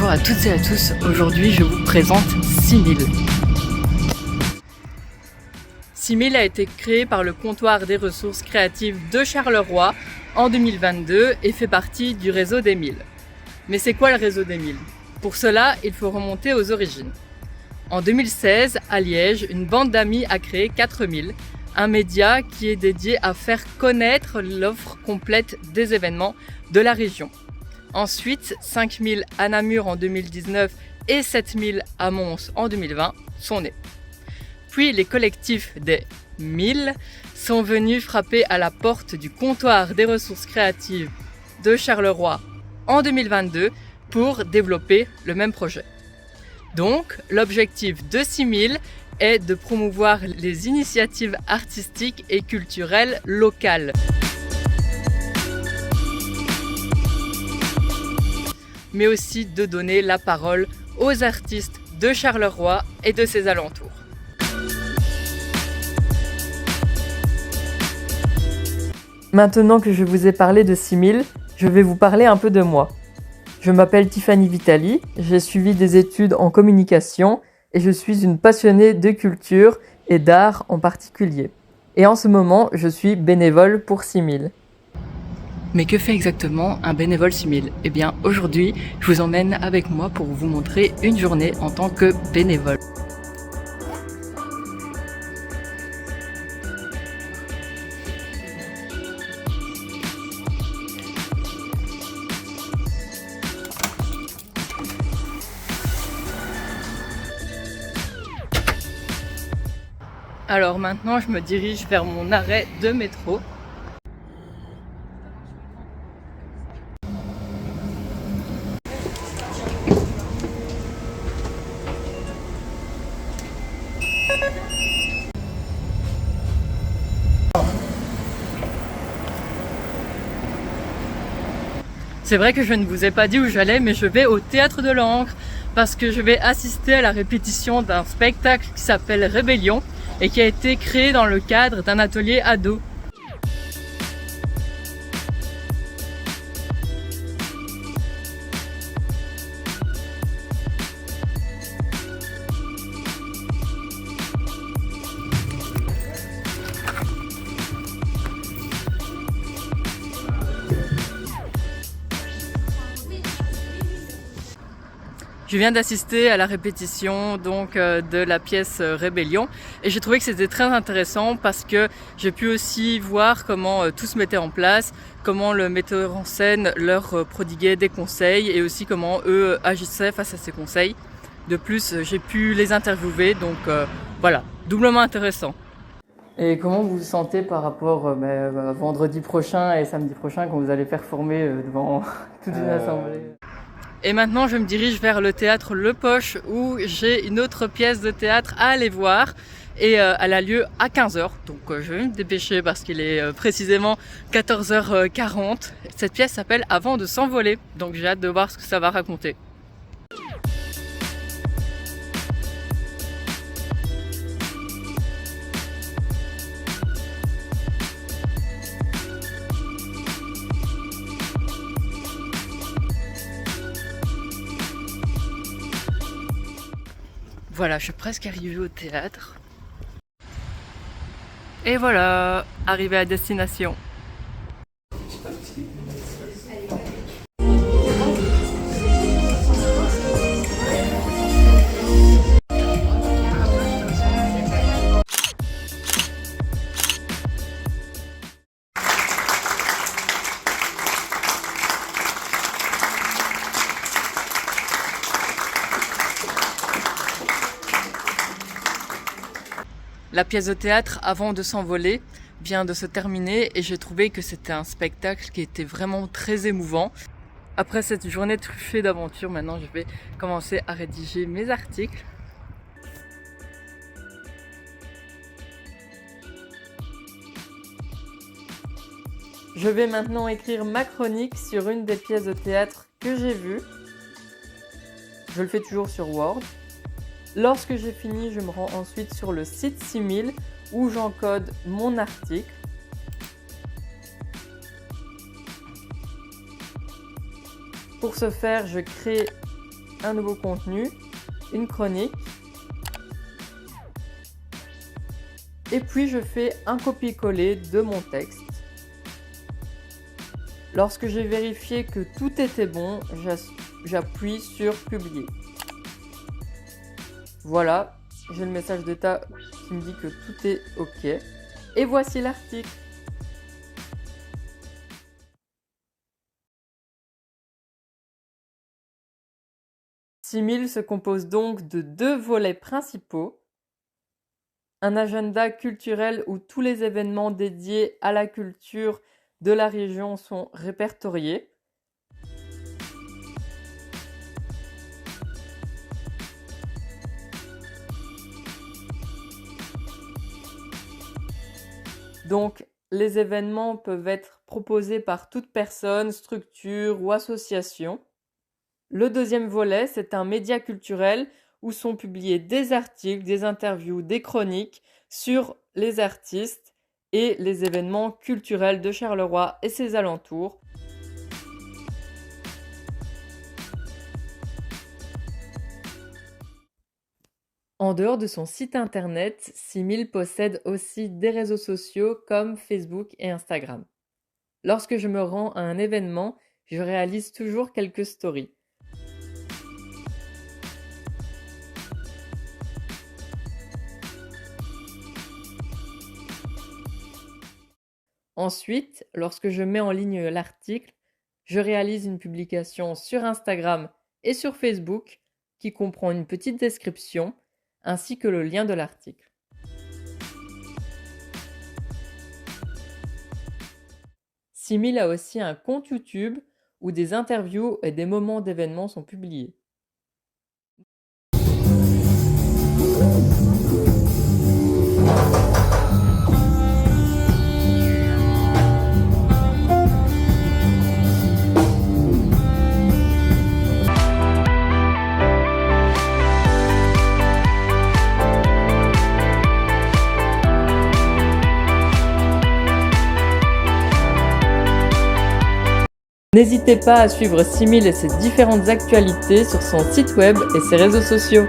Bonjour à toutes et à tous, aujourd'hui je vous présente 6000. 6000 a été créé par le comptoir des ressources créatives de Charleroi en 2022 et fait partie du réseau des 1000. Mais c'est quoi le réseau des 1000? Pour cela, il faut remonter aux origines. En 2016, à Liège, une bande d'amis a créé 4000, un média qui est dédié à faire connaître l'offre complète des événements de la région. Ensuite, 5000 à Namur en 2019 et 7000 à Mons en 2020 sont nés. Puis les collectifs des 1000 sont venus frapper à la porte du comptoir des ressources créatives de Charleroi en 2022 pour développer le même projet. Donc, l'objectif de 6000 est de promouvoir les initiatives artistiques et culturelles locales. Mais aussi de donner la parole aux artistes de Charleroi et de ses alentours. Maintenant que je vous ai parlé de 6000, je vais vous parler un peu de moi. Je m'appelle Tiffany Vitali, j'ai suivi des études en communication et je suis une passionnée de culture et d'art en particulier. Et en ce moment, je suis bénévole pour 6000. Mais que fait exactement un bénévole 6000? Eh bien, aujourd'hui, je vous emmène avec moi pour vous montrer une journée en tant que bénévole. Alors maintenant, je me dirige vers mon arrêt de métro. C'est vrai que je ne vous ai pas dit où j'allais, mais je vais au Théâtre de l'Ancre parce que je vais assister à la répétition d'un spectacle qui s'appelle Rébellion et qui a été créé dans le cadre d'un atelier ado. Je viens d'assister à la répétition de la pièce Rébellion et j'ai trouvé que c'était très intéressant parce que j'ai pu aussi voir comment tout se mettait en place, comment le metteur en scène leur prodiguait des conseils et aussi comment eux agissaient face à ces conseils. De plus, j'ai pu les interviewer, donc voilà, doublement intéressant. Et comment vous vous sentez par rapport à vendredi prochain et samedi prochain quand vous allez performer devant toute une assemblée? Et maintenant, je me dirige vers le théâtre Le Poche où j'ai une autre pièce de théâtre à aller voir et elle a lieu à 15h. Donc je vais me dépêcher parce qu'il est précisément 14h40. Cette pièce s'appelle Avant de s'envoler, donc j'ai hâte de voir ce que ça va raconter. Voilà, je suis presque arrivée au théâtre. Et voilà, arrivée à destination. La pièce de théâtre Avant de s'envoler vient de se terminer et j'ai trouvé que c'était un spectacle qui était vraiment très émouvant. Après cette journée truffée d'aventures, maintenant je vais commencer à rédiger mes articles. Je vais maintenant écrire ma chronique sur une des pièces de théâtre que j'ai vues. Je le fais toujours sur Word. Lorsque j'ai fini, je me rends ensuite sur le site 6000 où j'encode mon article. Pour ce faire, je crée un nouveau contenu, une chronique. Et puis je fais un copier-coller de mon texte. Lorsque j'ai vérifié que tout était bon, j'appuie sur publier. Voilà, j'ai le message d'état qui me dit que tout est OK. Et voici l'article. Simil se compose donc de 2 volets principaux. Un agenda culturel où tous les événements dédiés à la culture de la région sont répertoriés. Donc, les événements peuvent être proposés par toute personne, structure ou association. Le deuxième volet, c'est un média culturel où sont publiés des articles, des interviews, des chroniques sur les artistes et les événements culturels de Charleroi et ses alentours. En dehors de son site internet, Simil possède aussi des réseaux sociaux comme Facebook et Instagram. Lorsque je me rends à un événement, je réalise toujours quelques stories. Ensuite, lorsque je mets en ligne l'article, je réalise une publication sur Instagram et sur Facebook qui comprend une petite description ainsi que le lien de l'article. Simil a aussi un compte YouTube où des interviews et des moments d'événements sont publiés. N'hésitez pas à suivre Simil et ses différentes actualités sur son site web et ses réseaux sociaux.